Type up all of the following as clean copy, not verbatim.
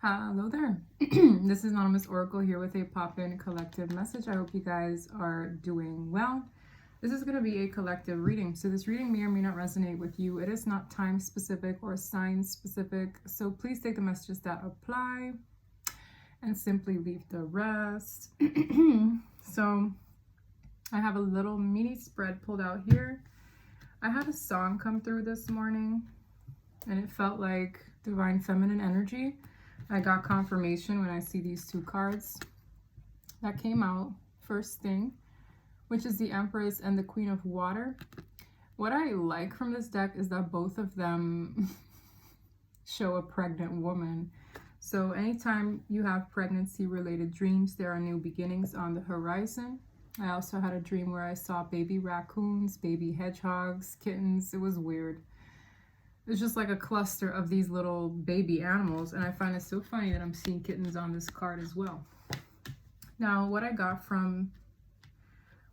Hello there. This is Anonymous Oracle here with a pop-in collective message. I hope you guys are doing well. This is going to be a collective reading. So this reading may or may not resonate with you. It is not time specific or sign specific. So please take the messages that apply and simply leave the rest. So I have a little mini spread pulled out here. I had a song come through this morning and it felt like divine feminine energy. I got confirmation when I see these two cards that came out first thing, which is the Empress and the Queen of Water. What I like from this deck is that both of them show a pregnant woman. So anytime you have pregnancy related dreams, there are new beginnings on the horizon. I also had a dream where I saw baby raccoons, baby hedgehogs, kittens. It was weird. It's just like a cluster of these little baby animals, and I find it so funny that I'm seeing kittens on this card as well. Now, what I got from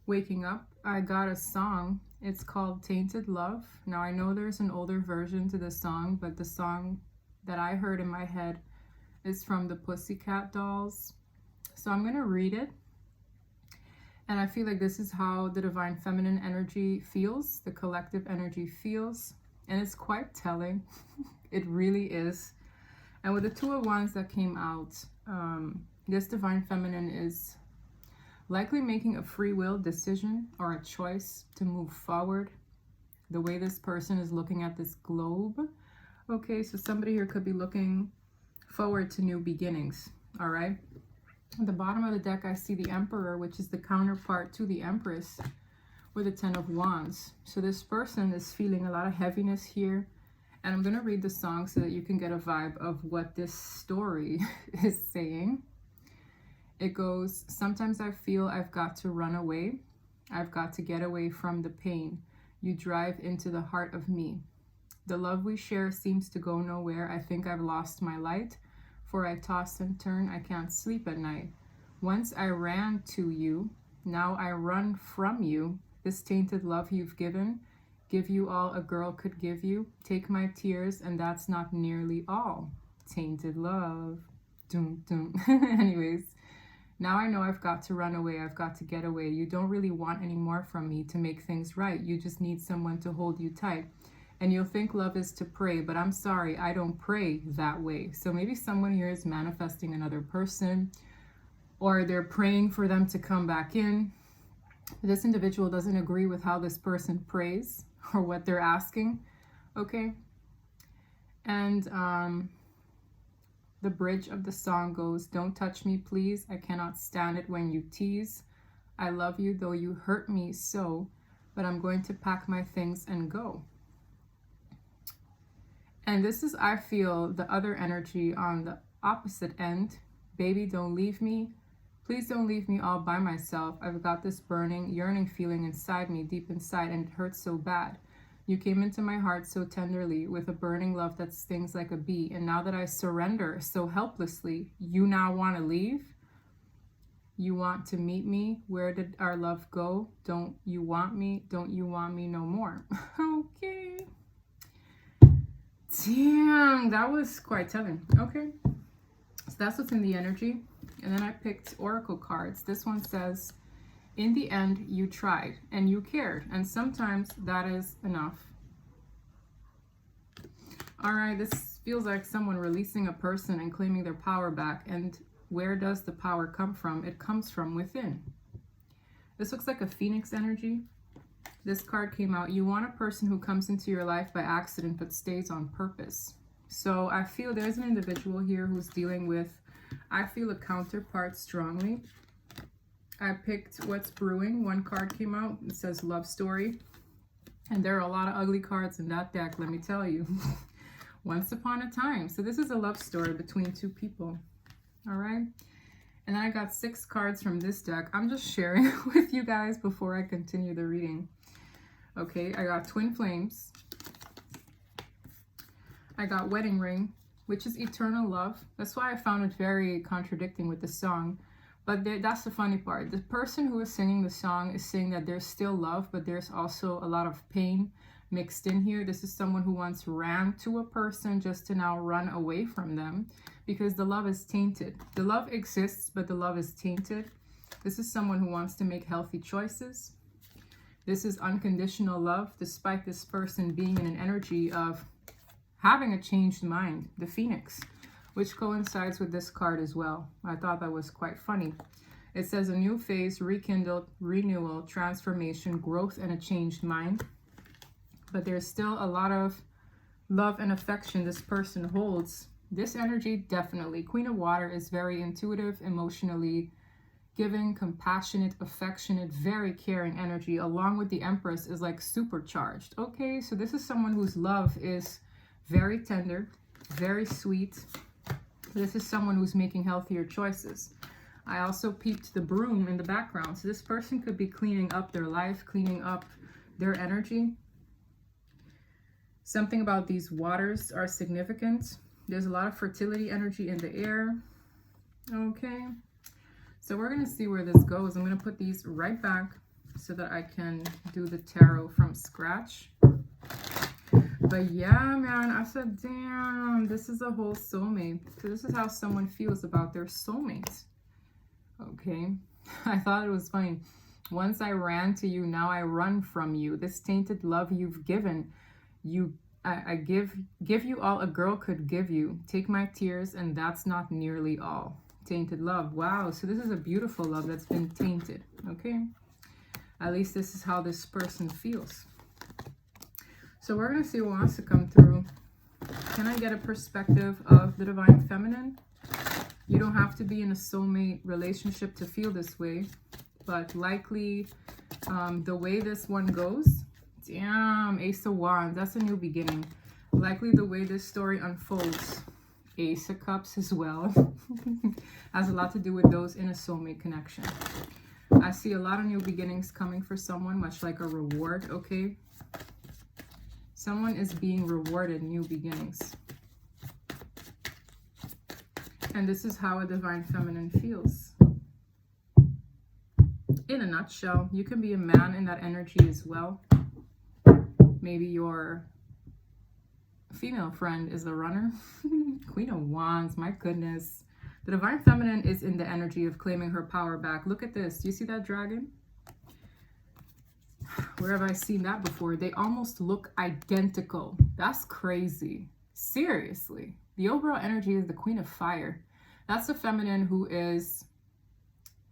waking up, I got a song. It's called Tainted Love. Now, I know there's an older version to the song, but the song that I heard in my head is from the Pussycat Dolls. So I'm going to read it. And I feel like this is how the divine feminine energy feels, the collective energy feels. And it's quite telling. It really is. And with the Two of Wands that came out, this divine feminine is likely making a free will decision or a choice to move forward. The way this person is looking at this globe. Okay, so somebody here could be looking forward to new beginnings. All right. At the bottom of the deck, I see the Emperor, which is the counterpart to the Empress, with the Ten of Wands. So this person is feeling a lot of heaviness here. And I'm going to read the song so that you can get a vibe of what this story is saying. It goes, sometimes I feel I've got to run away. I've got to get away from the pain. You drive into the heart of me. The love we share seems to go nowhere. I think I've lost my light. For I toss and turn, I can't sleep at night. Once I ran to you, now I run from you. This tainted love you've given, give you all a girl could give you. Take my tears, and that's not nearly all. Tainted love. Doom, doom. Anyways, now I know I've got to run away. I've got to get away. You don't really want any more from me to make things right. You just need someone to hold you tight. And you'll think love is to pray, but I'm sorry, I don't pray that way. So maybe someone here is manifesting another person, or they're praying for them to come back in. This individual doesn't agree with how this person prays or what they're asking, okay? And the bridge of the song goes, don't touch me, please. I cannot stand it when you tease. I love you, though you hurt me so, but I'm going to pack my things and go. And this is, I feel, the other energy on the opposite end. Baby, don't leave me. Please don't leave me all by myself. I've got this burning, yearning feeling inside me, deep inside, and it hurts so bad. You came into my heart so tenderly with a burning love that stings like a bee. And now that I surrender so helplessly, you now want to leave? You want to meet me? Where did our love go? Don't you want me? Don't you want me no more? Okay. Damn, that was quite telling. Okay. So that's what's in the energy. And then I picked oracle cards. This one says, in the end, you tried and you cared. And sometimes that is enough. All right, this feels like someone releasing a person and claiming their power back. And where does the power come from? It comes from within. This looks like a phoenix energy. This card came out. You want a person who comes into your life by accident but stays on purpose. So I feel there's an individual here who's dealing with, I feel a counterpart strongly. I picked What's Brewing. One card came out. It says Love Story. And there are a lot of ugly cards in that deck, let me tell you. Once upon a time. So this is a love story between two people. All right. And then I got 6 cards from this deck. I'm just sharing with you guys before I continue the reading. Okay, I got Twin Flames. I got Wedding Ring, which is eternal love. That's why I found it very contradicting with the song. But that's the funny part. The person who is singing the song is saying that there's still love, but there's also a lot of pain, mixed in here. This is someone who once ran to a person just to now run away from them because the love is tainted. The love exists, but the love is tainted. This is someone who wants to make healthy choices. This is unconditional love, despite this person being in an energy of having a changed mind, the Phoenix, which coincides with this card as well. I thought that was quite funny. It says a new phase, rekindled, renewal, transformation, growth, and a changed mind. But there's still a lot of love and affection this person holds. This energy, definitely. Queen of Water is very intuitive, emotionally giving, compassionate, affectionate, very caring energy, along with the Empress is like supercharged. Okay, so this is someone whose love is very tender, very sweet. This is someone who's making healthier choices. I also peeped the broom in the background. So this person could be cleaning up their life, cleaning up their energy. Something about these waters are significant. There's a lot of fertility energy in the air. Okay. So we're going to see where this goes. I'm going to put these right back so that I can do the tarot from scratch. But yeah, man, I said, damn, this is a whole soulmate. So this is how someone feels about their soulmate. Okay. I thought it was funny. Once I ran to you, now I run from you. This tainted love you've given, I give you all a girl could give you. Take my tears, and that's not nearly all. Tainted love. Wow. So this is a beautiful love that's been tainted. Okay. At least this is how this person feels. So we're going to see what wants to come through. Can I get a perspective of the Divine Feminine? You don't have to be in a soulmate relationship to feel this way, but likely the way this one goes, damn, Ace of Wands, that's a new beginning. Likely the way this story unfolds, Ace of Cups as well, has a lot to do with those in a soulmate connection. I see a lot of new beginnings coming for someone, much like a reward, okay? Someone is being rewarded new beginnings. And this is how a Divine Feminine feels. In a nutshell, you can be a man in that energy as well. Maybe your female friend is the runner. Queen of Wands, my goodness. The Divine Feminine is in the energy of claiming her power back. Look at this. Do you see that dragon? Where have I seen that before? They almost look identical. That's crazy. Seriously. The overall energy is the Queen of Fire. That's the feminine who is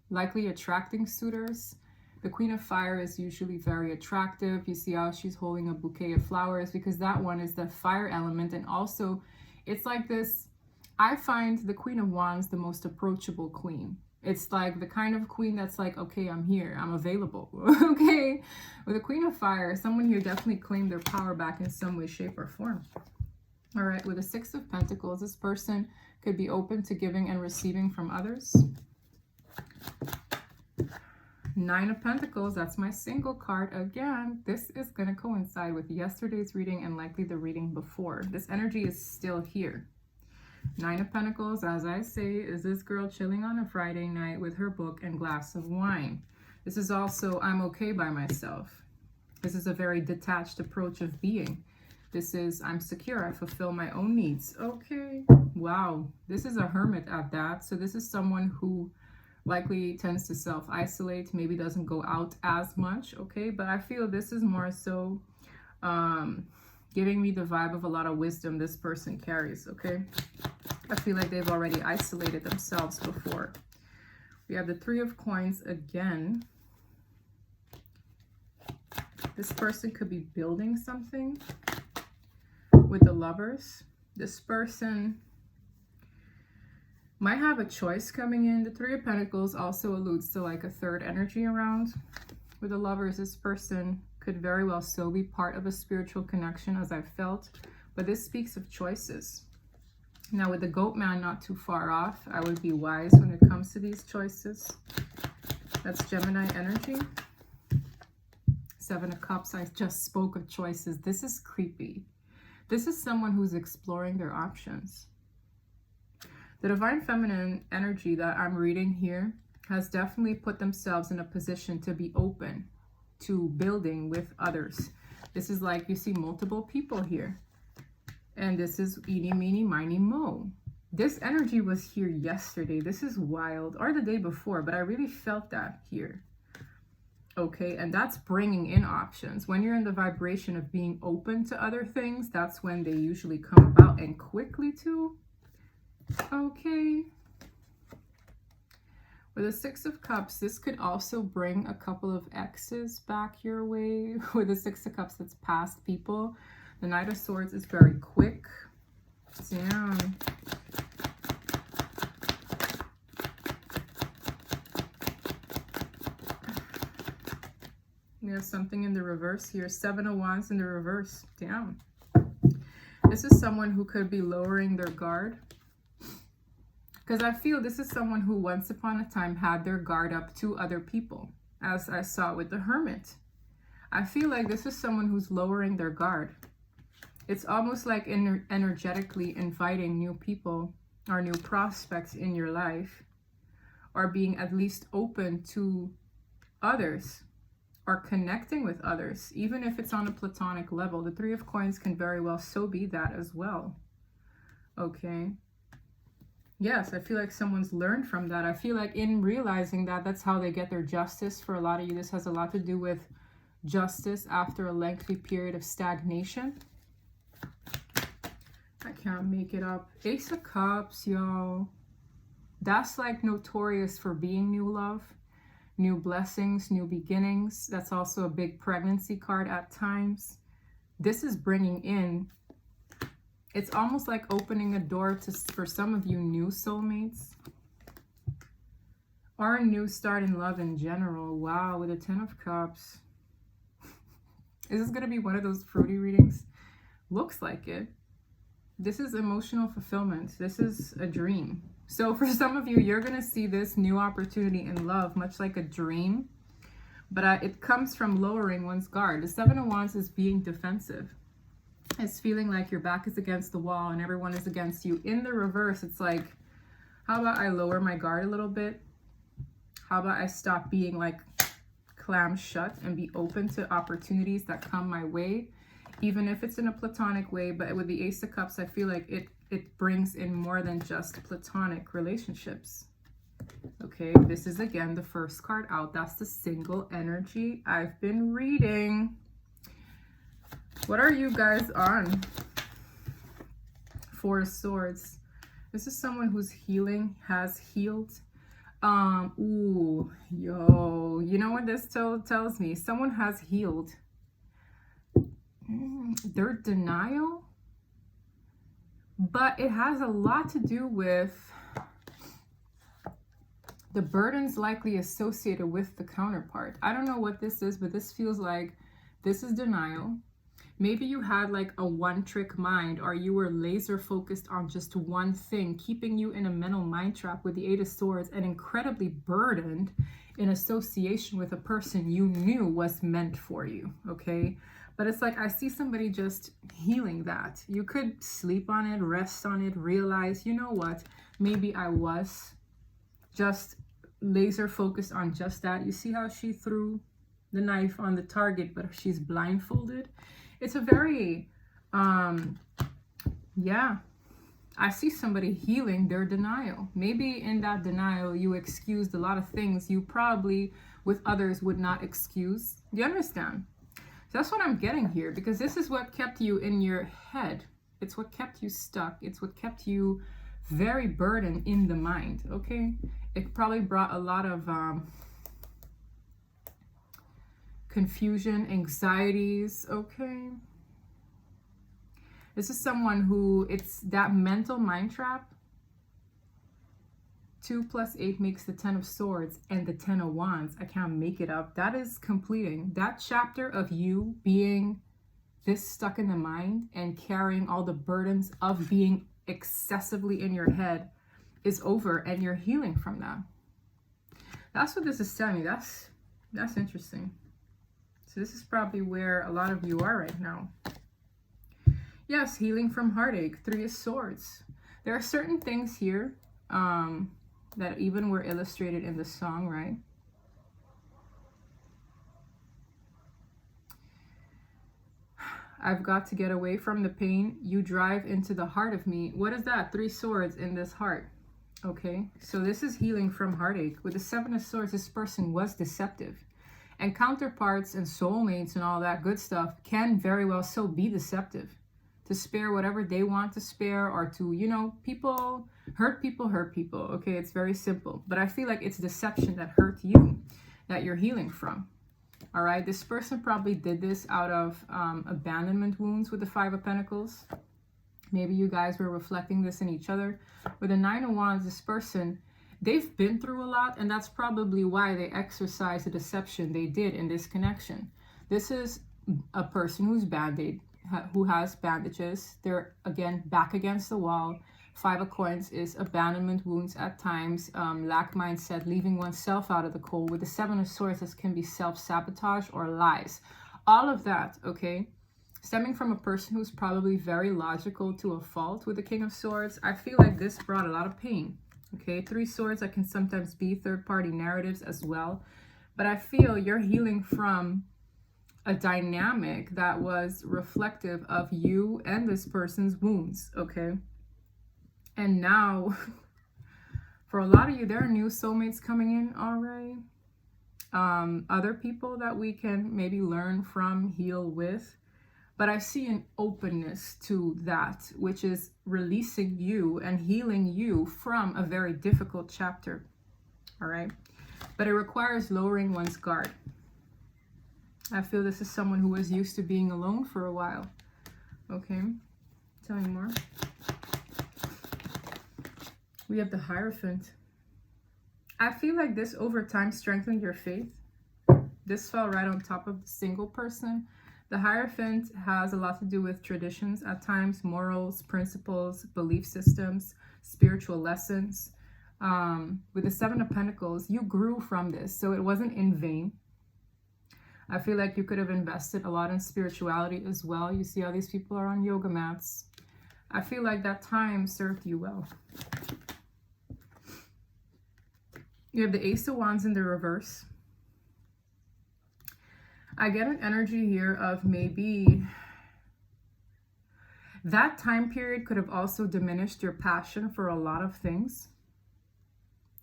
likely attracting suitors. The Queen of Fire is usually very attractive. You see how she's holding a bouquet of flowers because that one is the fire element. And also, it's like this. I find the Queen of Wands the most approachable queen. It's like the kind of queen that's like, okay, I'm here, I'm available. Okay. With the Queen of Fire, someone here definitely claimed their power back in some way, shape, or form. All right, with the Six of Pentacles, this person could be open to giving and receiving from others. Nine of Pentacles, that's my single card again. This is going to coincide with yesterday's reading and likely the reading before. This energy is still here. Nine of Pentacles, as I say, is this girl chilling on a Friday night with her book and glass of wine. This is also, I'm okay by myself. This is a very detached approach of being. This is, I'm secure, I fulfill my own needs. Okay, wow. This is a hermit at that. So this is someone who likely tends to self-isolate, maybe doesn't go out as much, okay? But I feel this is more so giving me the vibe of a lot of wisdom this person carries, okay? I feel like they've already isolated themselves before. We have the Three of Coins again. This person could be building something with the Lovers. This person might have a choice coming in. The Three of Pentacles also alludes to like a third energy around. With the Lovers, this person could very well still be part of a spiritual connection, as I've felt, but this speaks of choices. Now with the Goat Man not too far off, I would be wise when it comes to these choices. That's Gemini energy. Seven of Cups, I just spoke of choices. This is creepy. This is someone who's exploring their options. The Divine Feminine energy that I'm reading here has definitely put themselves in a position to be open to building with others. This is like you see multiple people here. And this is eeny, meeny, miny, mo. This energy was here yesterday. This is wild. Or the day before, but I really felt that here. Okay, and that's bringing in options. When you're in the vibration of being open to other things, that's when they usually come about, and quickly too. Okay. With the Six of Cups, this could also bring a couple of exes back your way. With the Six of Cups, that's past people. The Knight of Swords is very quick. Damn. We have something in the reverse here. Seven of Wands in the reverse. Damn. This is someone who could be lowering their guard. Because I feel this is someone who once upon a time had their guard up to other people. As I saw with the Hermit. I feel like this is someone who's lowering their guard. It's almost like energetically inviting new people or new prospects in your life. Or being at least open to others. Or connecting with others, even if it's on a platonic level. The Three of Coins can very well so be that as well. Okay. Yes, I feel like someone's learned from that. I feel like in realizing that, that's how they get their justice. For a lot of you, this has a lot to do with justice after a lengthy period of stagnation. I can't make it up. Ace of Cups, y'all. That's like notorious for being new love. New blessings, new beginnings. That's also a big pregnancy card at times. This is bringing in, it's almost like opening a door to, for some of you, new soulmates. Or a new start in love in general. Wow, with a Ten of Cups. Is this going to be one of those fruity readings? Looks like it. This is emotional fulfillment. This is a dream. So for some of you, you're going to see this new opportunity in love, much like a dream. But it comes from lowering one's guard. The Seven of Wands is being defensive. It's feeling like your back is against the wall and everyone is against you. In the reverse, it's like, how about I lower my guard a little bit? How about I stop being like clam shut and be open to opportunities that come my way? Even if it's in a platonic way, but with the Ace of Cups, I feel like it brings in more than just platonic relationships. Okay, this is again the first card out. That's the single energy I've been reading. What are you guys on? Four of Swords. This is someone who's healing, has healed. Ooh, yo, you know what this tells me? Someone has healed. Their denial, but it has a lot to do with the burdens likely associated with the counterpart. I don't know what this is, but this feels like this is denial. Maybe you had like a one-trick mind, or you were laser focused on just one thing, keeping you in a mental mind trap with the Eight of Swords, and incredibly burdened in association with a person you knew was meant for you, okay? But it's like I see somebody just healing that. You could sleep on it, rest on it, realize, you know what? Maybe I was just laser focused on just that. You see how she threw the knife on the target, but she's blindfolded? It's a very, yeah. I see somebody healing their denial. Maybe in that denial, you excused a lot of things you probably with others would not excuse. Do you understand? So that's what I'm getting here, because this is what kept you in your head. It's what kept you stuck. It's what kept you very burdened in the mind, okay? It probably brought a lot of confusion, anxieties, okay? This is someone who, it's that mental mind trap. 2 + 8 makes the 10 of Swords and the 10 of Wands. I can't make it up. That is completing that chapter of you being this stuck in the mind and carrying all the burdens of being excessively in your head is over, and you're healing from that. That's what this is telling me. That's interesting. So this is probably where a lot of you are right now. Yes, healing from heartache. 3 of Swords. There are certain things here that even were illustrated in the song, right? I've got to get away from the pain. You drive into the heart of me. What is that? 3 swords in this heart. Okay, so this is healing from heartache. With the 7 of swords, this person was deceptive. And counterparts and soulmates and all that good stuff can very well so be deceptive. To spare whatever they want to spare, or to, you know, people hurt people. Okay, it's very simple. But I feel like it's deception that hurt you, that you're healing from. All right, this person probably did this out of abandonment wounds with the 5 of Pentacles. Maybe you guys were reflecting this in each other. With the 9 of Wands, this person, they've been through a lot, and that's probably why they exercised the deception they did in this connection. This is a person who's band-aid, who has bandages. They're, again, back against the wall. 5 of Coins is abandonment wounds at times, lack mindset, leaving oneself out of the cold. With the 7 of Swords, this can be self-sabotage or lies. All of that, okay, stemming from a person who's probably very logical to a fault. With the King of Swords, I feel like this brought a lot of pain. Okay, 3 swords that can sometimes be third-party narratives as well. But I feel you're healing from a dynamic that was reflective of you and this person's wounds, okay? And now, for a lot of you, there are new soulmates coming in, all right? Other people that we can maybe learn from, heal with. But I see an openness to that, which is releasing you and healing you from a very difficult chapter, all right? But it requires lowering one's guard. I feel this is someone who was used to being alone for a while, okay? Tell me more. We have the Hierophant. I feel like this over time strengthened your faith. This fell right on top of the single person. The Hierophant has a lot to do with traditions at times, morals, principles, belief systems, spiritual lessons. With the 7 of Pentacles, you grew from this, so it wasn't in vain. I feel like you could have invested a lot in spirituality as well. You see how these people are on yoga mats. I feel like that time served you well. You have the Ace of Wands in the reverse. I get an energy here of maybe that time period could have also diminished your passion for a lot of things.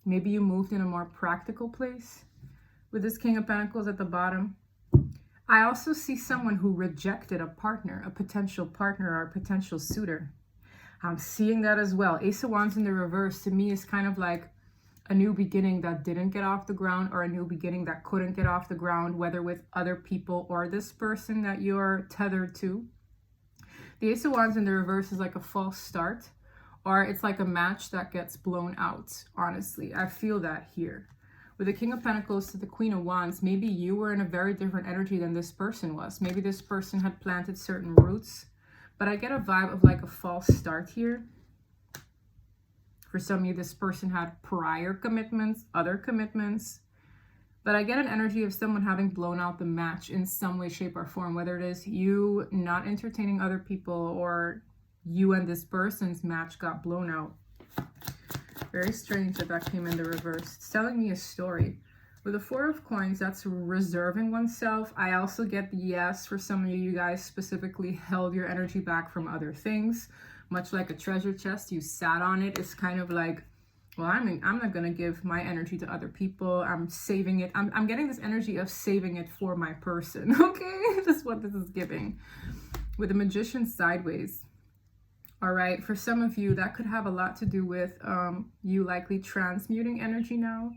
Maybe you moved in a more practical place with this King of Pentacles at the bottom. I also see someone who rejected a partner, a potential partner or a potential suitor. I'm seeing that as well. Ace of Wands in the reverse to me is kind of like a new beginning that didn't get off the ground, or a new beginning that couldn't get off the ground, whether with other people or this person that you're tethered to. The Ace of Wands in the reverse is like a false start, or it's like a match that gets blown out, honestly. I feel that here. With the King of Pentacles to the Queen of Wands, maybe you were in a very different energy than this person was. Maybe this person had planted certain roots, but I get a vibe of like a false start here. For some of you, this person had prior commitments, other commitments. But I get an energy of someone having blown out the match in some way, shape, or form. Whether it is you not entertaining other people, or you and this person's match got blown out. Very strange that that came in the reverse. It's telling me a story. With the 4 of Coins, that's reserving oneself. I also get the yes, for some of you, you guys specifically held your energy back from other things. Much like a treasure chest, you sat on it. It's kind of like, well, I'm not going to give my energy to other people. I'm saving it. I'm getting this energy of saving it for my person, okay? That's what this is giving. With the Magician sideways. All right, for some of you, that could have a lot to do with you likely transmuting energy now.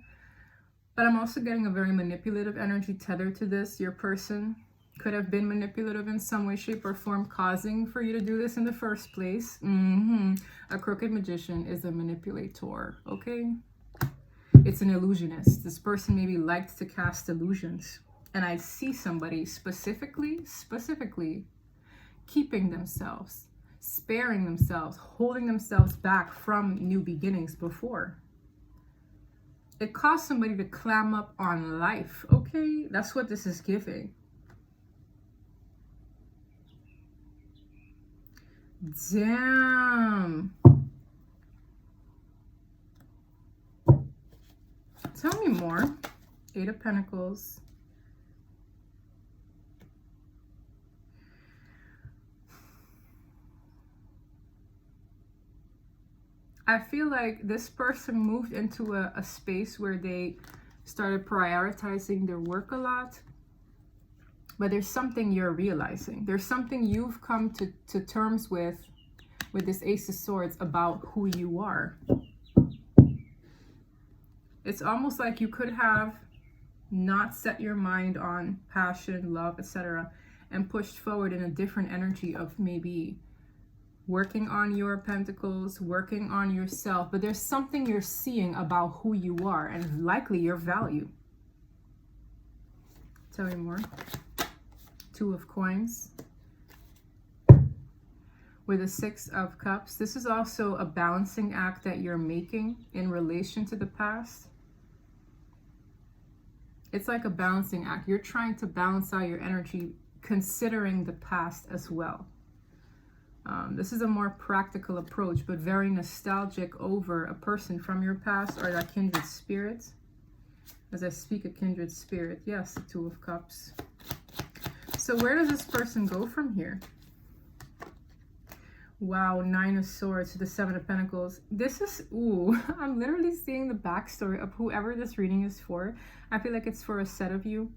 But I'm also getting a very manipulative energy tethered to this. Your person could have been manipulative in some way, shape, or form, causing for you to do this in the first place. A crooked magician is a manipulator, okay? It's an illusionist. This person maybe liked to cast illusions. And I see somebody specifically keeping themselves, sparing themselves, holding themselves back from new beginnings before. It caused somebody to clam up on life, okay? That's what this is giving. Damn. Tell me more. 8 of Pentacles. I feel like this person moved into a space where they started prioritizing their work a lot. But there's something you're realizing. There's something you've come to terms with this Ace of Swords about who you are. It's almost like you could have not set your mind on passion, love, etc., and pushed forward in a different energy of maybe working on your pentacles, working on yourself. But there's something you're seeing about who you are and likely your value. Tell me more. Two of Coins with a Six of Cups. This is also a balancing act that you're making in relation to the past. It's like a balancing act. You're trying to balance out your energy considering the past as well. This is a more practical approach, but very nostalgic over a person from your past or that kindred spirit. As I speak a kindred spirit, yes, the Two of Cups. So where does this person go from here? Wow, Nine of Swords to the Seven of Pentacles. This is, ooh, I'm literally seeing the backstory of whoever this reading is for. I feel like it's for a set of you.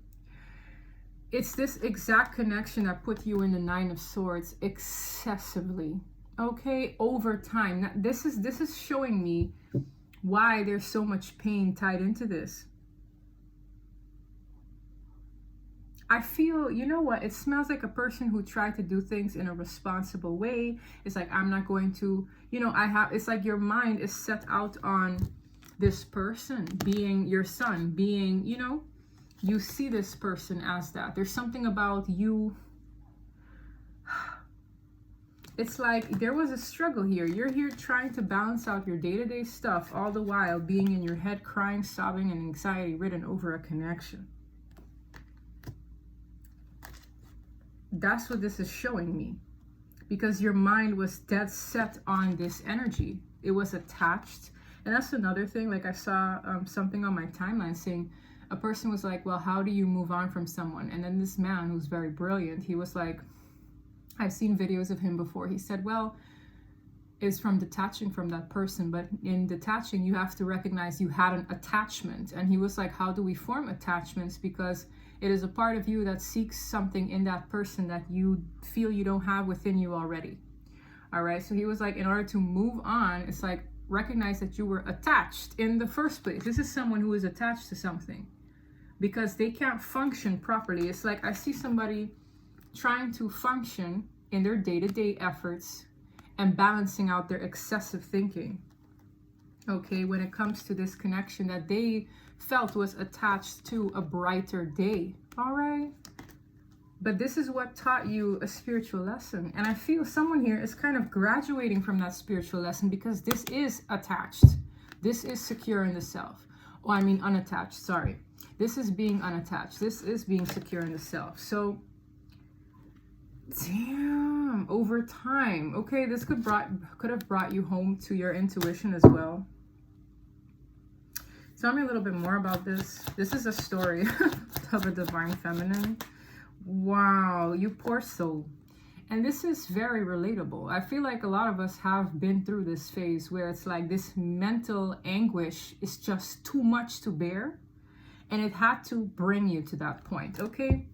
It's this exact connection that put you in the Nine of Swords excessively, okay, over time. Now, this is showing me why there's so much pain tied into this. I feel, you know what, it smells like a person who tried to do things in a responsible way. It's like, I'm not going to, you know, it's like your mind is set out on this person being your son, being, you know, you see this person as that. There's something about you. It's like there was a struggle here. You're here trying to balance out your day-to-day stuff, all the while being in your head, crying, sobbing, and anxiety-ridden over a connection. That's what this is showing me, because your mind was dead set on this energy. It was attached. And that's another thing. Like I saw something on my timeline saying a person was like, well, how do you move on from someone? And then this man who's very brilliant, he was like, I've seen videos of him before. He said, well, it's from detaching from that person. But in detaching, you have to recognize you had an attachment. And he was like, how do we form attachments? Because it is a part of you that seeks something in that person that you feel you don't have within you already. All right. So he was like, in order to move on, it's like, recognize that you were attached in the first place. This is someone who is attached to something because they can't function properly. It's like I see somebody trying to function in their day-to-day efforts and balancing out their excessive thinking. Okay, when it comes to this connection that they felt was attached to a brighter day. All right. But this is what taught you a spiritual lesson. And I feel someone here is kind of graduating from that spiritual lesson because this is attached. This is secure in the self. Oh, I mean unattached, sorry. This is being unattached. This is being secure in the self. So, damn, over time. Okay, this could have brought you home to your intuition as well. Tell me a little bit more about this. This is a story of a divine feminine. Wow, you poor soul. And this is very relatable. I feel like a lot of us have been through this phase where it's like this mental anguish is just too much to bear. And it had to bring you to that point, okay?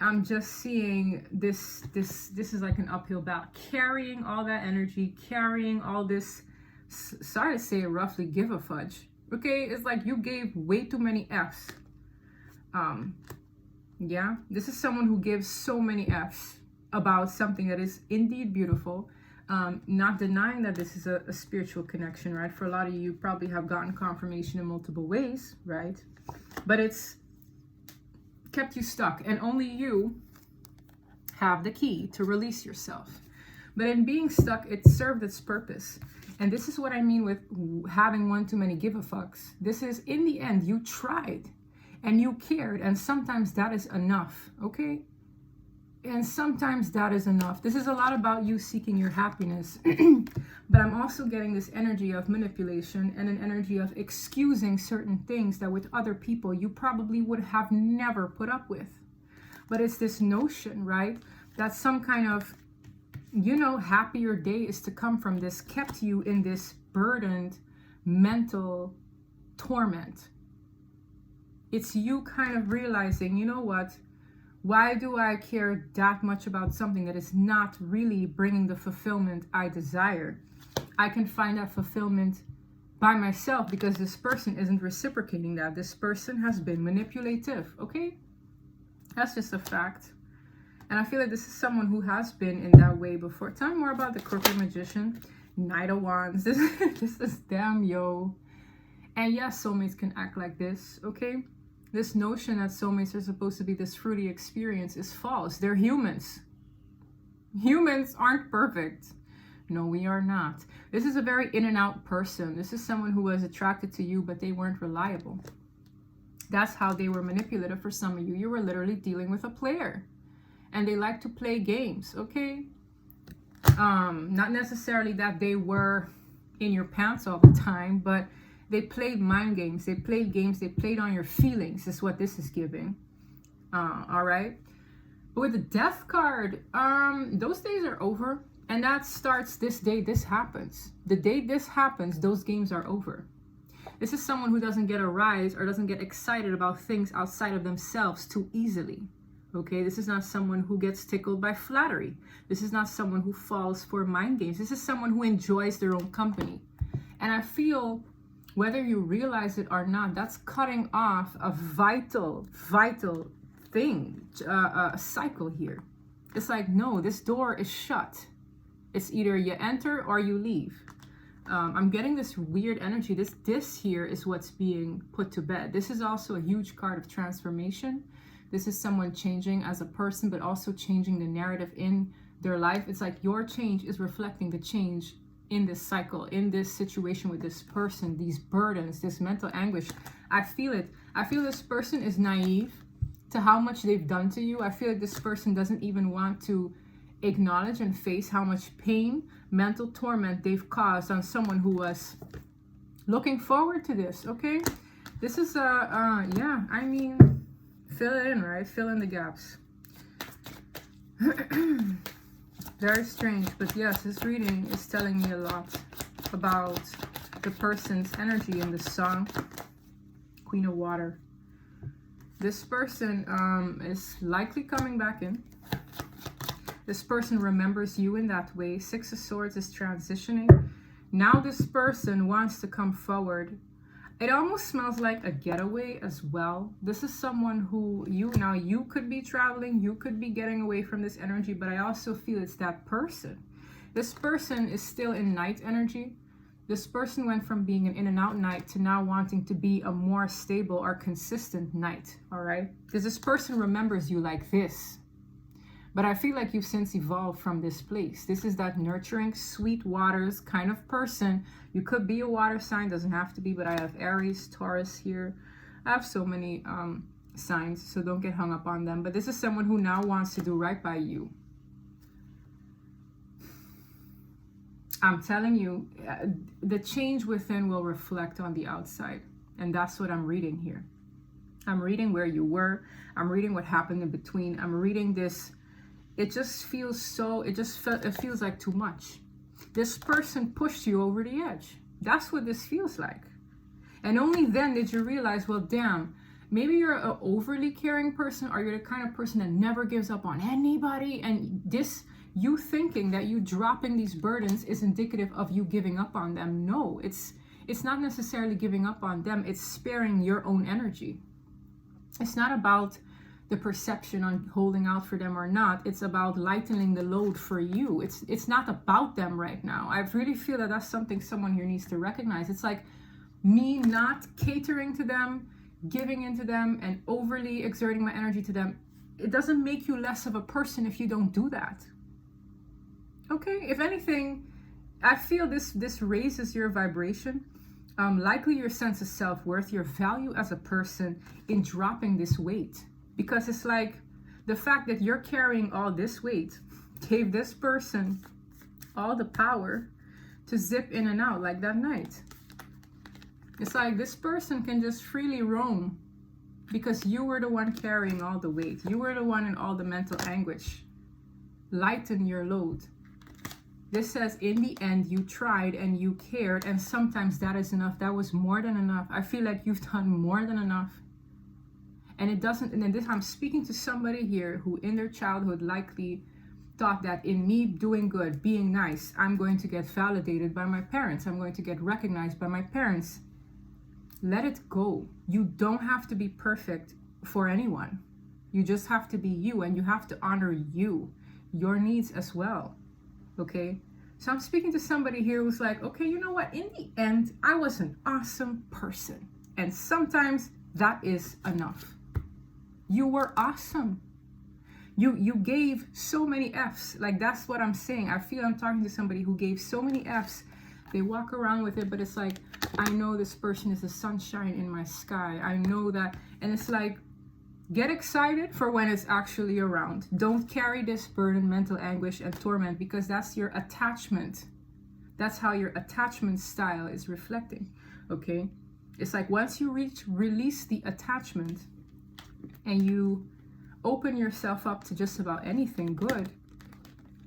I'm just seeing this is like an uphill battle. Carrying all that energy, carrying all this, sorry to say it roughly, give a fudge. Okay, it's like you gave way too many F's. Yeah, this is someone who gives so many F's about something that is indeed beautiful. Not denying that this is a spiritual connection, right? For a lot of you probably have gotten confirmation in multiple ways, right? But it's kept you stuck, and only you have the key to release yourself. But in being stuck, it served its purpose. And this is what I mean with having one too many give a fucks. This is, in the end, you tried and you cared, and sometimes that is enough, okay? And sometimes that is enough. This is a lot about you seeking your happiness. But I'm also getting this energy of manipulation and an energy of excusing certain things that with other people you probably would have never put up with. But it's this notion, right, that some kind of, you know, happier day is to come from this, kept you in this burdened mental torment. It's you kind of realizing, you know what? Why do I care that much about something that is not really bringing the fulfillment I desire? I can find that fulfillment by myself because this person isn't reciprocating that. This person has been manipulative, okay? That's just a fact. And I feel like this is someone who has been in that way before. Tell me more about the Crooked Magician, Knight of Wands. This is damn, yo. And yes, soulmates can act like this, okay? This notion that soulmates are supposed to be this fruity experience is false. They're humans. Humans aren't perfect. No, we are not. This is a very in and out person. This is someone who was attracted to you, but they weren't reliable. That's how they were manipulative for some of you. You were literally dealing with a player. And they like to play games, okay? Not necessarily that they were in your pants all the time, but they played mind games. They played games. They played on your feelings, is what this is giving. All right? But with the Death card, those days are over. And that starts this day this happens. The day this happens, those games are over. This is someone who doesn't get a rise or doesn't get excited about things outside of themselves too easily. Okay, this is not someone who gets tickled by flattery. This is not someone who falls for mind games. This is someone who enjoys their own company. And I feel, whether you realize it or not, that's cutting off a vital thing, a cycle here. It's like, no, this door is shut. It's either you enter or you leave. I'm getting this weird energy. This here is what's being put to bed. This is also a huge card of transformation. This is someone changing as a person, but also changing the narrative in their life. It's like your change is reflecting the change in this cycle, in this situation with this person, these burdens, this mental anguish. I feel it. I feel this person is naive to how much they've done to you. I feel like this person doesn't even want to acknowledge and face how much pain, mental torment they've caused on someone who was looking forward to this, okay? This is, yeah, I mean, fill it in, right? Fill in the gaps. Very strange, but yes, this reading is telling me a lot about the person's energy in this song, Queen of Water. This person is likely coming back in. This person remembers you in that way. Six of Swords is transitioning. Now this person wants to come forward. It almost smells like a getaway as well. This is someone who you could be traveling, you could be getting away from this energy, but I also feel it's that person. This person is still in Knight energy. This person went from being an in and out Knight to now wanting to be a more stable or consistent Knight, all right? Because this person remembers you like this. But I feel like you've since evolved from this place. This is that nurturing, sweet waters kind of person. You could be a water sign, doesn't have to be, but I have Aries, Taurus here. I have so many signs, so don't get hung up on them. But this is someone who now wants to do right by you. I'm telling you, the change within will reflect on the outside. And that's what I'm reading here. I'm reading where you were. I'm reading what happened in between. I'm reading this. It just feels so, it feels like too much. This person pushed you over the edge. That's what this feels like. And only then did you realize, well, damn, maybe you're an overly caring person, or you're the kind of person that never gives up on anybody. And this, you thinking that you dropping these burdens is indicative of you giving up on them. No, it's not necessarily giving up on them. It's sparing your own energy. It's not about the perception on holding out for them or not. It's about lightening the load for you. It's not about them right now. I really feel that that's something someone here needs to recognize. It's like me not catering to them, giving into them, and overly exerting my energy to them. It doesn't make you less of a person if you don't do that. Okay, if anything, I feel this raises your vibration. Likely your sense of self-worth, your value as a person in dropping this weight. Because it's like the fact that you're carrying all this weight gave this person all the power to zip in and out like that Knight. It's like this person can just freely roam because you were the one carrying all the weight. You were the one in all the mental anguish. Lighten your load. This says, in the end, you tried and you cared, and sometimes that is enough. That was more than enough. I feel like you've done more than enough. And it doesn't, and then this, I'm speaking to somebody here who in their childhood likely thought that in me doing good, being nice, I'm going to get validated by my parents. I'm going to get recognized by my parents. Let it go. You don't have to be perfect for anyone. You just have to be you, and you have to honor you, your needs as well. Okay? So I'm speaking to somebody here who's like, okay, you know what? In the end, I was an awesome person. And sometimes that is enough. You were awesome. You gave so many F's. Like, that's what I'm saying. I feel I'm talking to somebody who gave so many F's. They walk around with it, but it's like, I know this person is the sunshine in my sky. I know that. And it's like, get excited for when it's actually around. Don't carry this burden, mental anguish, and torment, because that's your attachment. That's how your attachment style is reflecting. Okay? It's like once you release the attachment and you open yourself up to just about anything good,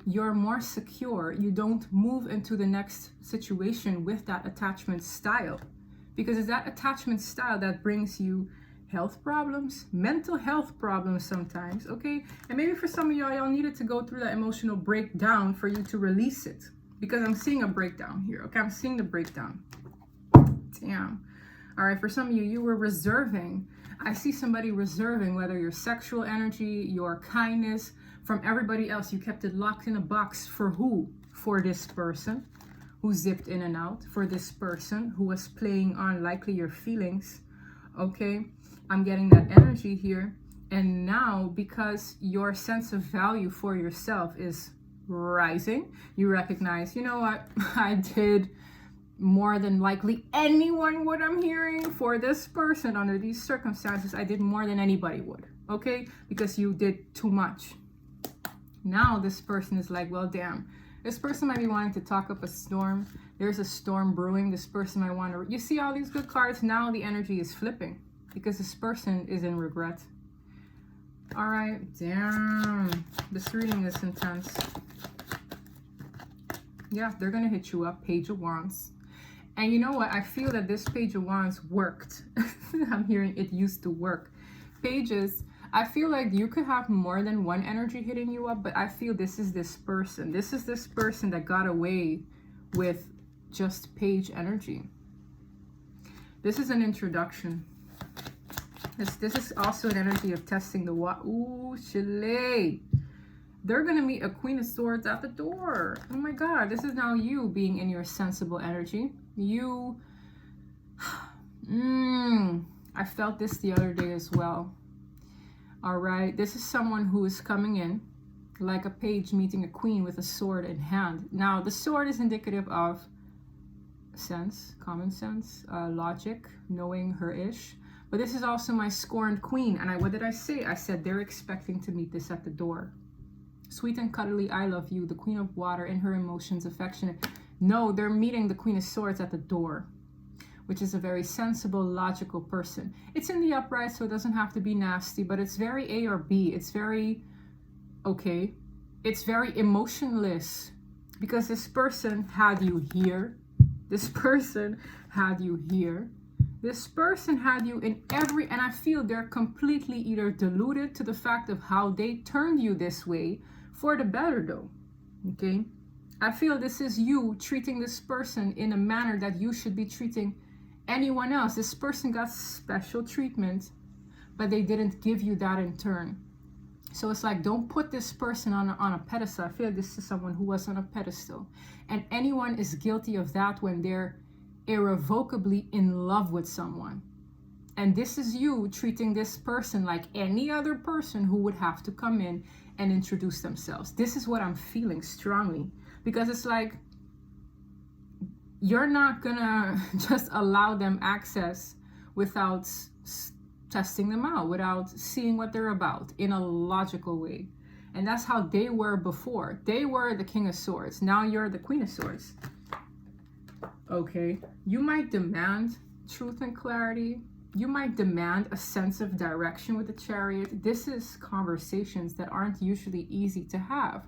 you're more secure. You don't move into the next situation with that attachment style, because it's that attachment style that brings you health problems, mental health problems sometimes, okay? And maybe for some of y'all needed to go through that emotional breakdown for you to release it, because I'm seeing a breakdown here, okay? I'm seeing the breakdown. Damn. All right, for some of you, you were reserving. I see somebody reserving, whether your sexual energy, your kindness, from everybody else. You kept it locked in a box. For who? For this person who zipped in and out. For this person who was playing on likely your feelings. Okay, I'm getting that energy here. And now, because your sense of value for yourself is rising, you recognize, you know what, I did more than likely anyone would. I'm hearing for this person under these circumstances, I did more than anybody would, okay? Because you did too much. Now this person is like, well, damn, this person might be wanting to talk up a storm. There's a storm brewing. This person might want to, you see all these good cards. Now the energy is flipping because this person is in regret. All right, damn, this reading is intense. Yeah, they're gonna hit you up. Page of Wands. And you know what? I feel that this Page of Wands worked. I'm hearing it used to work. Pages, I feel like you could have more than one energy hitting you up, but I feel this is this person. This is this person that got away with just page energy. This is an introduction. This is also an energy of testing the what. Ooh, Chile. They're going to meet a Queen of Swords at the door. Oh my God. This is now you being in your sensible energy. You, I felt this the other day as well. All right. This is someone who is coming in like a page meeting a queen with a sword in hand. Now, the sword is indicative of sense, common sense, logic, knowing her-ish. But this is also my scorned queen. And what did I say? I said they're expecting to meet this at the door. Sweet and cuddly, I love you, the Queen of Water, in her emotions, affectionate. No, they're meeting the Queen of Swords at the door, which is a very sensible, logical person. It's in the upright, so it doesn't have to be nasty, but it's very A or B. It's very, okay, it's very emotionless, because this person had you here. This person had you here. This person had you in every, and I feel they're completely either deluded to the fact of how they turned you this way, for the better though, okay? I feel this is you treating this person in a manner that you should be treating anyone else. This person got special treatment, but they didn't give you that in turn. So it's like, don't put this person on a pedestal. I feel like this is someone who was on a pedestal. And anyone is guilty of that when they're irrevocably in love with someone. And this is you treating this person like any other person who would have to come in and introduce themselves. This is what I'm feeling strongly, because it's like you're not gonna just allow them access without testing them out, without seeing what they're about in a logical way. And that's how they were before. They were the King of Swords. Now you're the Queen of Swords. Okay, you might demand truth and clarity. You might demand a sense of direction with the Chariot. This is conversations that aren't usually easy to have.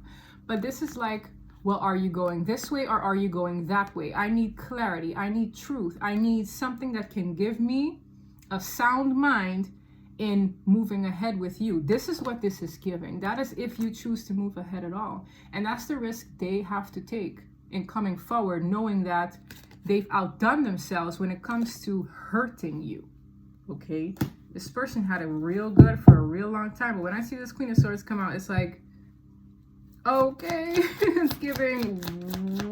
But this is like Well, are you going this way or are you going that way? I need clarity. I need truth. I need something that can give me a sound mind in moving ahead with you. This is what this is giving. That is if you choose to move ahead at all. And that's the risk they have to take in coming forward, knowing that they've outdone themselves when it comes to hurting you. Okay? This person had it real good for a real long time. But when I see this Queen of Swords come out, it's like, okay, it's giving,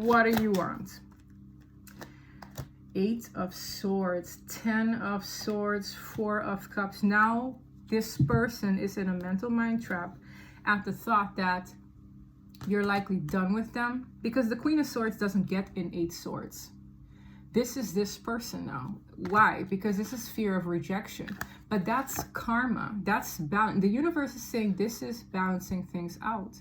what do you want? 8 of Swords, 10 of Swords, 4 of Cups. Now this person is in a mental mind trap at the thought that you're likely done with them, because the Queen of Swords doesn't get in 8 swords. This is this person now. Why? Because this is fear of rejection. But that's karma. That's balance. The universe is saying this is balancing things out.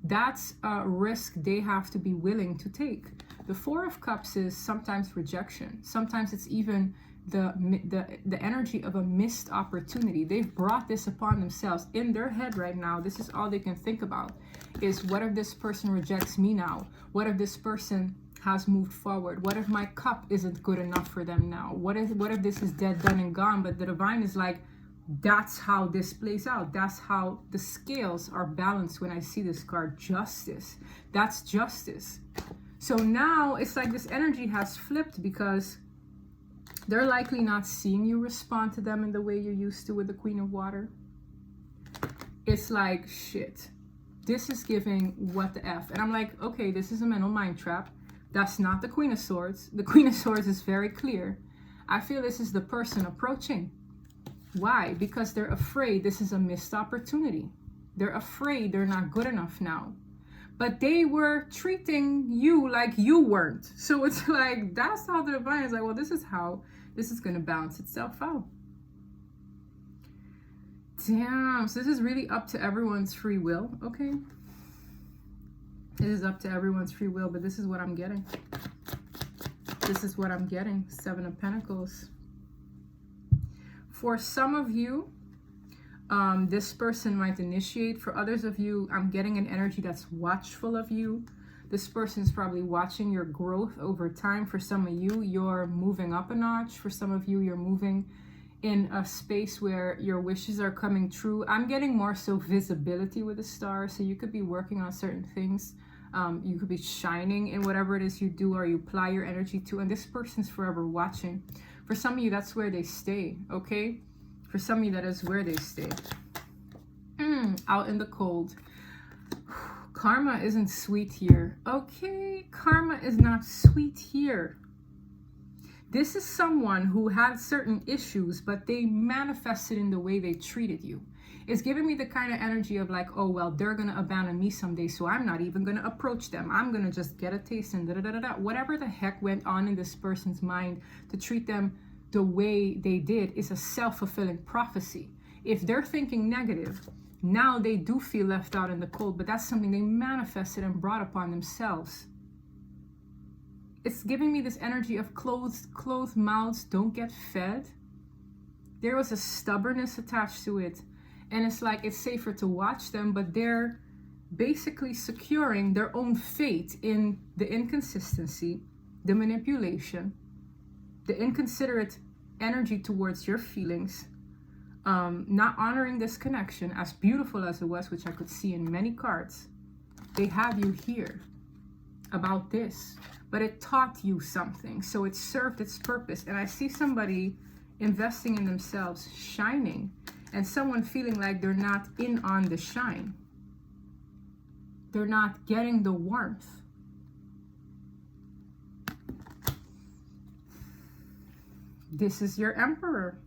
That's a risk they have to be willing to take. The 4 of Cups is sometimes rejection. Sometimes it's even the energy of a missed opportunity. They've brought this upon themselves. In their head right now, this is all they can think about, is what if this person rejects me now? What if this person has moved forward? What if my cup isn't good enough for them now? What if this is dead, done, and gone? But the divine is like, that's how this plays out. That's how the scales are balanced when I see this card, justice. That's justice. So now it's like this energy has flipped, because they're likely not seeing you respond to them in the way you used to with the Queen of Water. It's like, shit, this is giving what the F. And I'm like, okay, this is a mental mind trap. That's not the Queen of Swords. The Queen of Swords is very clear. I feel this is the person approaching. Why? Because they're afraid this is a missed opportunity. They're afraid they're not good enough now. But they were treating you like you weren't. So it's like, that's how the divine is like, well, this is how this is going to balance itself out. Damn. So this is really up to everyone's free will. Okay. It is up to everyone's free will, but this is what I'm getting. This is what I'm getting. 7 of Pentacles. For some of you, this person might initiate. For others of you, I'm getting an energy that's watchful of you. This person's probably watching your growth over time. For some of you, you're moving up a notch. For some of you, you're moving in a space where your wishes are coming true. I'm getting more so visibility with the stars. So you could be working on certain things. You could be shining in whatever it is you do or you apply your energy to. And this person's forever watching. For some of you, that's where they stay, okay? For some of you, that is where they stay. Out in the cold. Karma isn't sweet here. Okay, karma is not sweet here. This is someone who had certain issues, but they manifested in the way they treated you. It's giving me the kind of energy of like, oh, well, they're going to abandon me someday, so I'm not even going to approach them. I'm going to just get a taste and da-da-da-da-da. Whatever the heck went on in this person's mind to treat them the way they did is a self-fulfilling prophecy. If they're thinking negative, now they do feel left out in the cold, but that's something they manifested and brought upon themselves. It's giving me this energy of closed mouths don't get fed. There was a stubbornness attached to it. And it's like, it's safer to watch them, but they're basically securing their own fate in the inconsistency, the manipulation, the inconsiderate energy towards your feelings, not honoring this connection, as beautiful as it was, which I could see in many cards. They have you here about this, but it taught you something, so it served its purpose. And I see somebody investing in themselves, shining, and someone feeling like they're not in on the shine. They're not getting the warmth. This is your Emperor.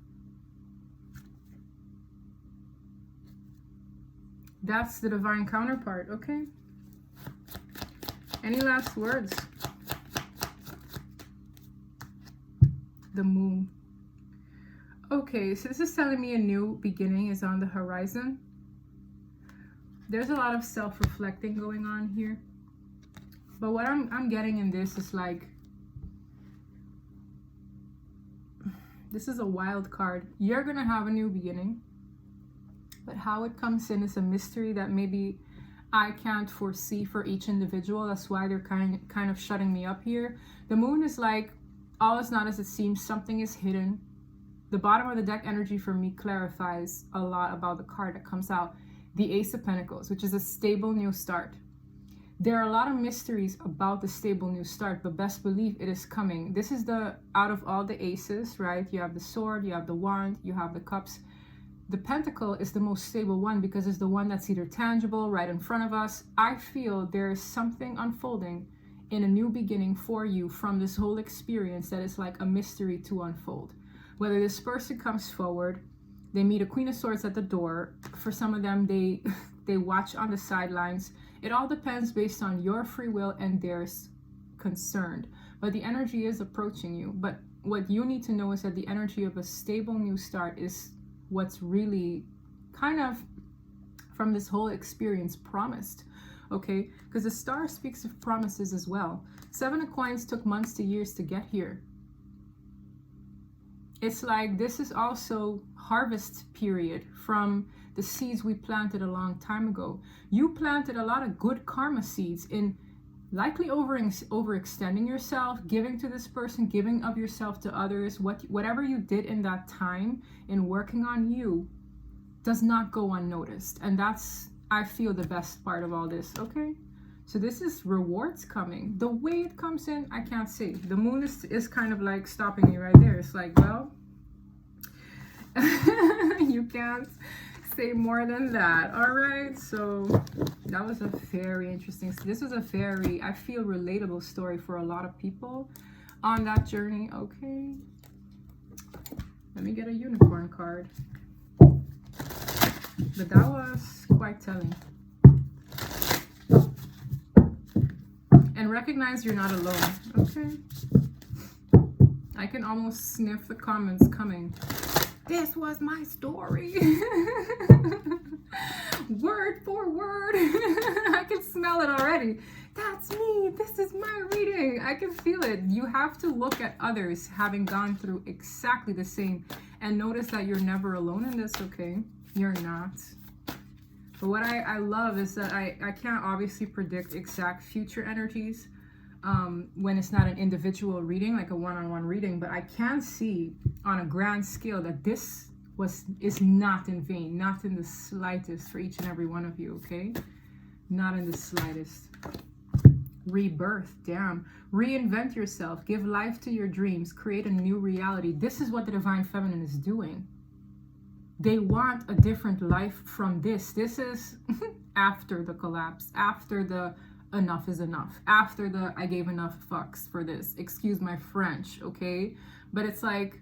That's the divine counterpart, okay? Any last words? The Moon. Okay, so this is telling me a new beginning is on the horizon. There's a lot of self-reflecting going on here. But what I'm getting in this is like, this is a wild card. You're going to have a new beginning. But how it comes in is a mystery that maybe I can't foresee for each individual. That's why they're kind of shutting me up here. The moon is like, all is not as it seems. Something is hidden. The bottom of the deck energy for me clarifies a lot about the card that comes out. The Ace of Pentacles, which is a stable new start. There are a lot of mysteries about the stable new start, but best believe it is coming. This is the, out of all the aces, right? You have the sword, you have the wand, you have the cups. The pentacle is the most stable one because it's the one that's either tangible right in front of us. I feel there is something unfolding in a new beginning for you from this whole experience that is like a mystery to unfold. Whether this person comes forward, they meet a Queen of Swords at the door. For some of them, they watch on the sidelines. It all depends based on your free will and theirs concerned. But the energy is approaching you. But what you need to know is that the energy of a stable new start is what's really kind of from this whole experience promised. Okay, because the star speaks of promises as well. Seven of Coins took months to years to get here. It's like this is also harvest period from the seeds we planted a long time ago. You planted a lot of good karma seeds in likely overextending yourself, giving to this person, giving of yourself to others. Whatever you did in that time in working on you does not go unnoticed. And that's, I feel, the best part of all this, okay? So this is rewards coming. The way it comes in, I can't say. The moon is kind of like stopping me right there. It's like, well, you can't say more than that. All right, so that was a very interesting, this was a very, I feel, relatable story for a lot of people on that journey. Okay, let me get a unicorn card. But that was quite telling. And recognize you're not alone. Okay, I can almost sniff the comments coming. This was my story. Word for word. I can smell it already. That's me. This is my reading. I can feel it. You have to look at others having gone through exactly the same and notice that you're never alone in this, okay? You're not. But what I love is that I can't obviously predict exact future energies when it's not an individual reading, like a one-on-one reading, but I can see on a grand scale that this is not in vain, not in the slightest for each and every one of you, okay? Not in the slightest. Rebirth, damn. Reinvent yourself, give life to your dreams, create a new reality. This is what the Divine Feminine is doing. They want a different life from this. This is after the collapse, after the enough is enough, after the I gave enough fucks for this. Excuse my French, okay? But it's like,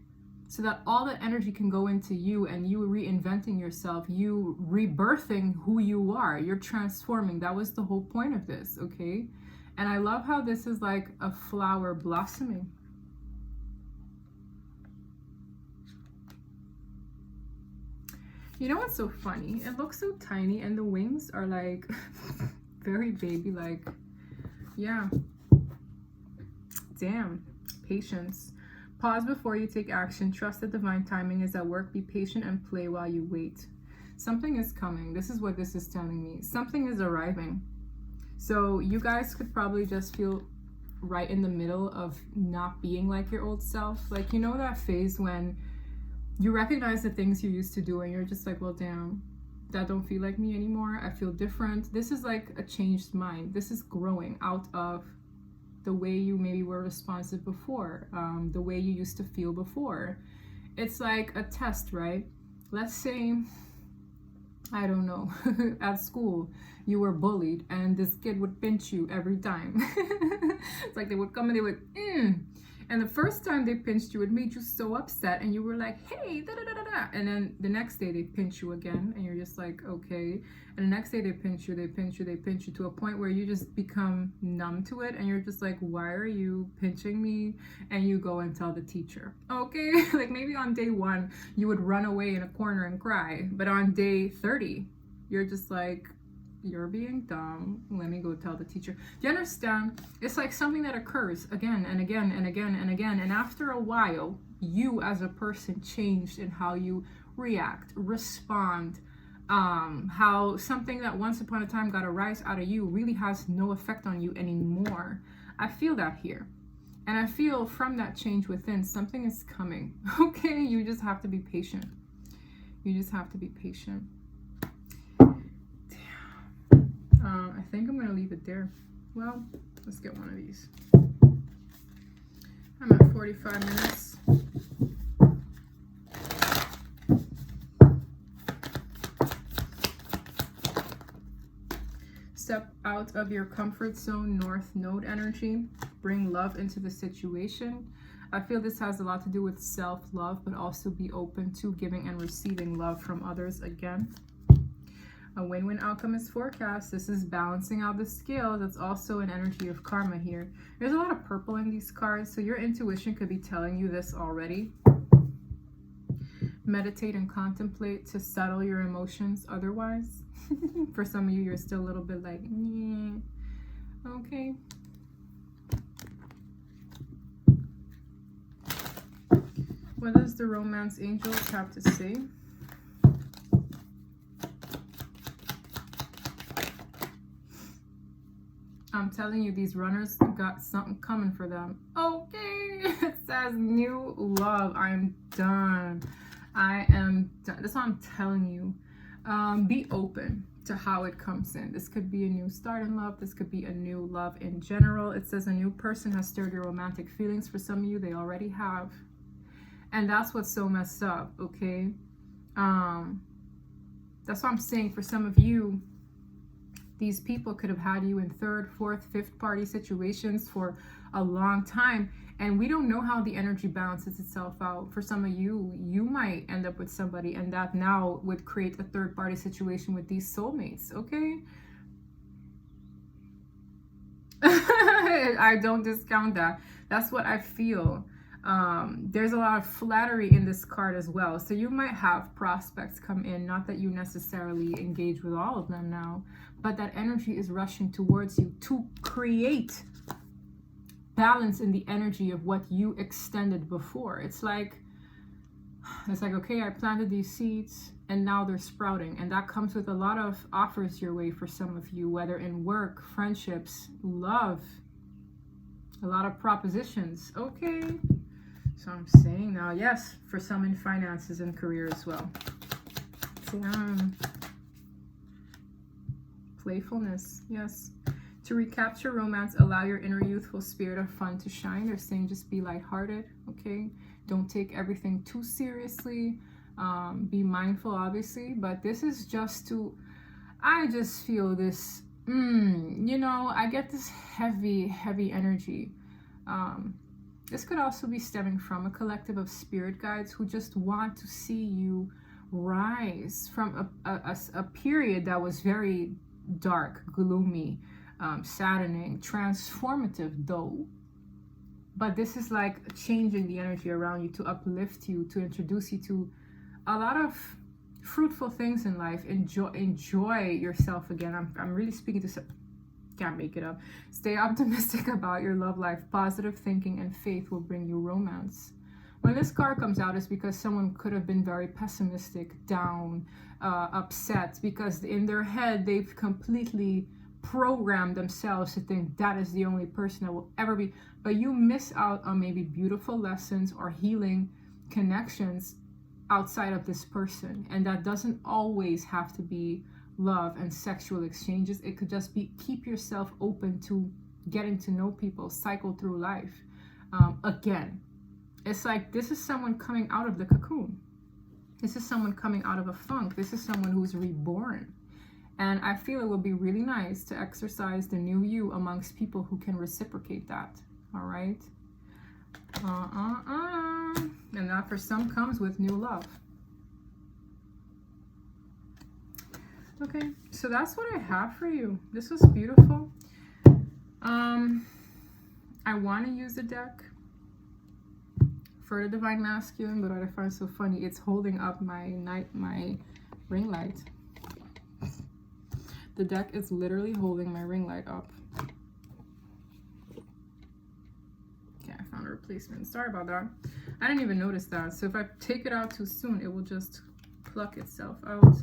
so that all the energy can go into you and you reinventing yourself, you rebirthing who you are, you're transforming. That was the whole point of this, okay? And I love how this is like a flower blossoming. You know what's so funny? It looks so tiny and the wings are like very baby like. Yeah. Damn. Patience. Pause before you take action. Trust that divine timing is at work. Be patient and play while you wait. Something is coming. This is what this is telling me. Something is arriving. So you guys could probably just feel right in the middle of not being like your old self. Like, you know that phase when you recognize the things you used to do and you're just like, well, damn, that don't feel like me anymore. I feel different. This is like a changed mind. This is growing out of the way you maybe were responsive before, the way you used to feel before. It's like a test, right? Let's say, I don't know, at school, you were bullied and this kid would pinch you every time. It's like they would come and they would, And the first time they pinched you, it made you so upset and you were like, hey, da da da da da. And then the next day they pinch you again and you're just like, okay. And the next day they pinch you, they pinch you, they pinch you to a point where you just become numb to it and you're just like, why are you pinching me? And you go and tell the teacher, okay? Like maybe on day 1, you would run away in a corner and cry. But on day 30, you're just like, you're being dumb. Let me go tell the teacher. Do you understand? It's like something that occurs again and again and again and again. And after a while, you as a person changed in how you react, respond, How something that once upon a time got a rise out of you really has no effect on you anymore. I feel that here. And I feel from that change within, something is coming. Okay, you just have to be patient. You just have to be patient. Damn. I think I'm going to leave it there. Well, let's get one of these. I'm at 45 minutes. Step out of your comfort zone, North Node energy. Bring love into the situation. I feel this has a lot to do with self-love, but also be open to giving and receiving love from others again. A win-win outcome is forecast. This is balancing out the scale. That's also an energy of karma here. There's a lot of purple in these cards, so your intuition could be telling you this already. Meditate and contemplate to settle your emotions otherwise. For some of you, you're still a little bit like, yeah, okay. What does the romance angels have to say? I'm telling you, these runners got something coming for them. Okay, it says new love. I'm done. I am done. That's what I'm telling you. Be open to how it comes in. This could be a new start in love. This could be a new love in general. It says a new person has stirred your romantic feelings. For some of you, they already have. And that's what's so messed up, okay? That's what I'm saying. For some of you, these people could have had you in third, fourth, fifth party situations for a long time. And we don't know how the energy balances itself out. For some of you, you might end up with somebody and that now would create a third party situation with these soulmates, okay? I don't discount that. That's what I feel. There's a lot of flattery in this card as well. So you might have prospects come in, not that you necessarily engage with all of them now, but that energy is rushing towards you to create balance in the energy of what you extended before. It's like, okay, I planted these seeds and now they're sprouting. And that comes with a lot of offers your way for some of you, whether in work, friendships, love, a lot of propositions. Okay. So I'm saying now, yes, for some in finances and career as well. Playfulness, yes. To recapture romance, allow your inner youthful spirit of fun to shine. They're saying just be lighthearted, okay? Don't take everything too seriously. Be mindful, obviously, but this is just to, I just feel this, you know, I get this heavy energy. This could also be stemming from a collective of spirit guides who just want to see you rise from a period that was very dark, gloomy, saddening, transformative though. But this is like changing the energy around you to uplift you, to introduce you to a lot of fruitful things in life. Enjoy yourself again. I'm really speaking to can't make it up. Stay optimistic about your love life. Positive thinking and faith will bring you romance. When this card comes out, it's because someone could have been very pessimistic, down, upset, because in their head they've completely programmed themselves to think that is the only person that will ever be. But you miss out on maybe beautiful lessons or healing connections outside of this person. And that doesn't always have to be love and sexual exchanges. It could just be keep yourself open to getting to know people, cycle through life. Again, it's like this is someone coming out of the cocoon. This is someone coming out of a funk. This is someone who's reborn. And I feel it would be really nice to exercise the new you amongst people who can reciprocate that. All right? And that for some comes with new love. Okay, so that's what I have for you. This was beautiful. I want to use the deck for the Divine Masculine, but what I find so funny, it's holding up my ring light. The deck is literally holding my ring light up. Okay, I found a replacement. Sorry about that. I didn't even notice that. So if I take it out too soon, it will just pluck itself out.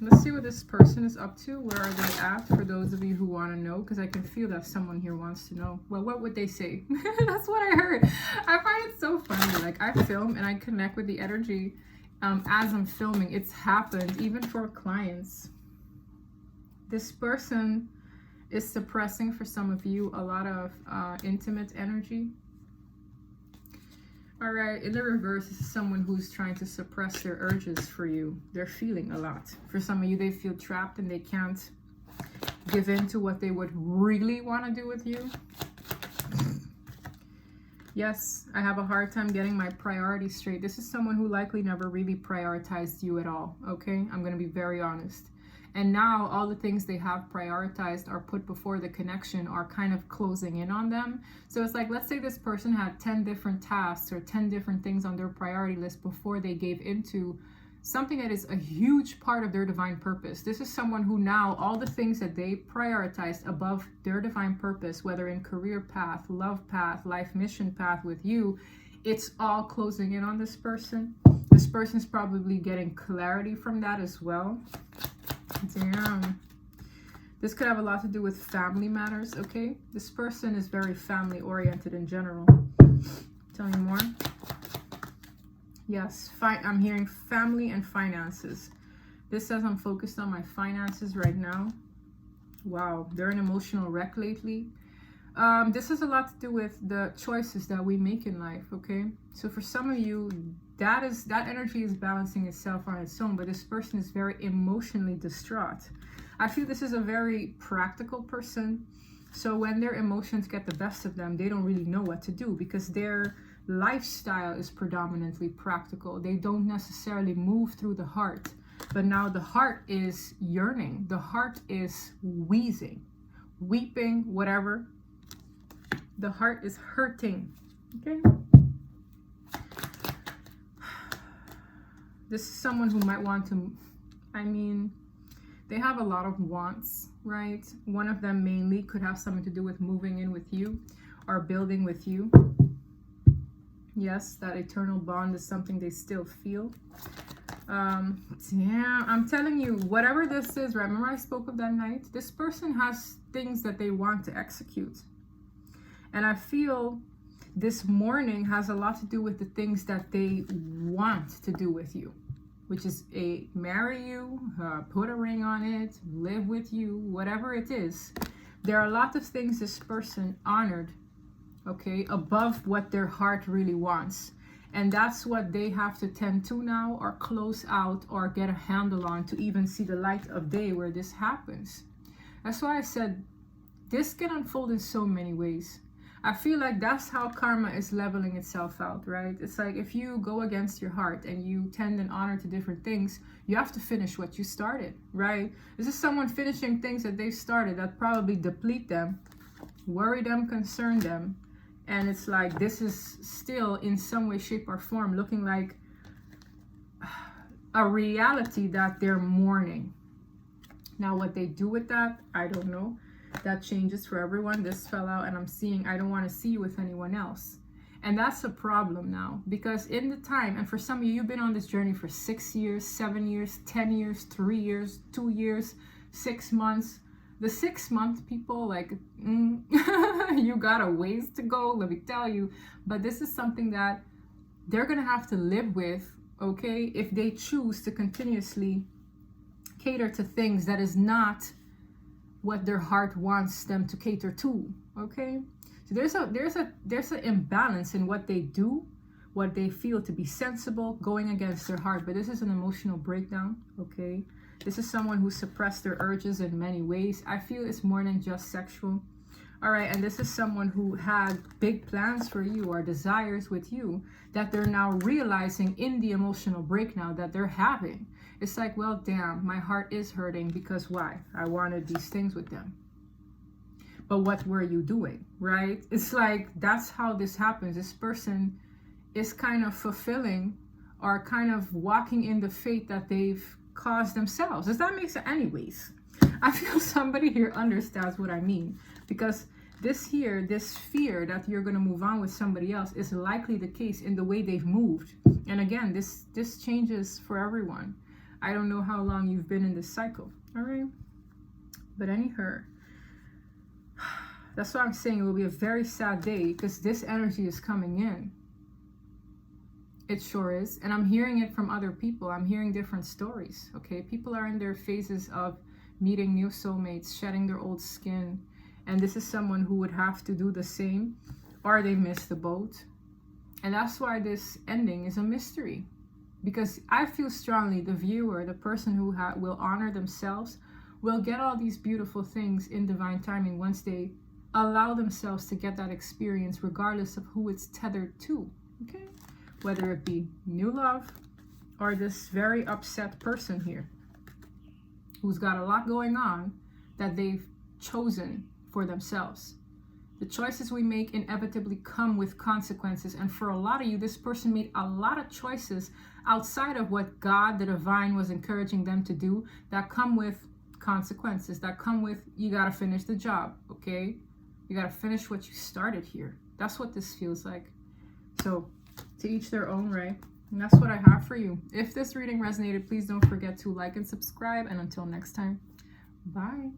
let's see what this person is up to. Where are they at, for those of you who want to know? Because I can feel that someone here wants to know. Well, what would they say? That's what I heard. I find it so funny. Like, I film and I connect with the energy as I'm filming. It's happened even for clients. This person is suppressing, for some of you, a lot of intimate energy. All right, in the reverse, this is someone who's trying to suppress their urges for you. They're feeling a lot. For some of you, they feel trapped and they can't give in to what they would really want to do with you. Yes, I have a hard time getting my priorities straight. This is someone who likely never really prioritized you at all, okay? I'm going to be very honest. And now all the things they have prioritized are put before the connection are kind of closing in on them. So it's like, let's say this person had 10 different tasks or 10 different things on their priority list before they gave into something that is a huge part of their divine purpose. This is someone who now all the things that they prioritized above their divine purpose, whether in career path, love path, life mission path with you, it's all closing in on this person. This person's probably getting clarity from that as well. Damn. This could have a lot to do with family matters, okay? This person is very family oriented in general. Tell me more. Yes, I'm hearing family and finances. This says I'm focused on my finances right now. Wow, they're an emotional wreck lately. This has a lot to do with the choices that we make in life, okay? So for some of you, that energy is balancing itself on its own, but this person is very emotionally distraught. I feel this is a very practical person. So when their emotions get the best of them, they don't really know what to do because their lifestyle is predominantly practical. They don't necessarily move through the heart, but now the heart is yearning. The heart is wheezing, weeping, whatever. The heart is hurting, okay? This is someone who might want to, they have a lot of wants, right? One of them mainly could have something to do with moving in with you or building with you. Yes, that eternal bond is something they still feel. Yeah, I'm telling you, whatever this is, remember I spoke of that night? This person has things that they want to execute. And I feel this morning has a lot to do with the things that they want to do with you, which is marry you, put a ring on it, live with you, whatever it is. There are a lot of things this person honored, okay, above what their heart really wants. And that's what they have to tend to now or close out or get a handle on to even see the light of day where this happens. That's why I said this can unfold in so many ways. I feel like that's how karma is leveling itself out, right? It's like if you go against your heart and you tend and honor to different things, you have to finish what you started, right? This is someone finishing things that they started that probably deplete them, worry them, concern them. And it's like this is still in some way, shape, or form looking like a reality that they're mourning. Now, what they do with that, I don't know. That changes for everyone. This fell out and I'm seeing I don't want to see you with anyone else. And that's a problem now because in the time, and for some of you, you've been on this journey for 6 years, 7 years, 10 years, 3 years, 2 years, 6 months. The 6-month people, like, you got a ways to go, let me tell you. But this is something that they're going to have to live with, okay, if they choose to continuously cater to things that is not what their heart wants them to cater to, okay? So there's an imbalance in what they do, what they feel to be sensible, going against their heart. But this is an emotional breakdown, okay? This is someone who suppressed their urges in many ways. I feel it's more than just sexual. All right, and this is someone who had big plans for you or desires with you that they're now realizing in the emotional breakdown that they're having. It's like, well, damn, my heart is hurting because why? I wanted these things with them. But what were you doing, right? It's like, that's how this happens. This person is kind of fulfilling or kind of walking in the fate that they've caused themselves. Does that make sense? Anyways, I feel somebody here understands what I mean, because this fear that you're going to move on with somebody else is likely the case in the way they've moved. And again, this changes for everyone. I don't know how long you've been in this cycle. All right. But anyhow, that's why I'm saying it will be a very sad day, because this energy is coming in. It sure is. And I'm hearing it from other people. I'm hearing different stories. Okay. People are in their phases of meeting new soulmates, shedding their old skin. And this is someone who would have to do the same, or they missed the boat. And that's why this ending is a mystery. Because I feel strongly the viewer, the person who will honor themselves, will get all these beautiful things in divine timing once they allow themselves to get that experience, regardless of who it's tethered to. Okay? Whether it be new love or this very upset person here who's got a lot going on that they've chosen for themselves. The choices we make inevitably come with consequences. And for a lot of you, this person made a lot of choices outside of what God, the divine, was encouraging them to do, that come with consequences, that come with, you got to finish the job, okay? You got to finish what you started here. That's what this feels like. So to each their own, right? And that's what I have for you. If this reading resonated, please don't forget to like and subscribe. And until next time, bye.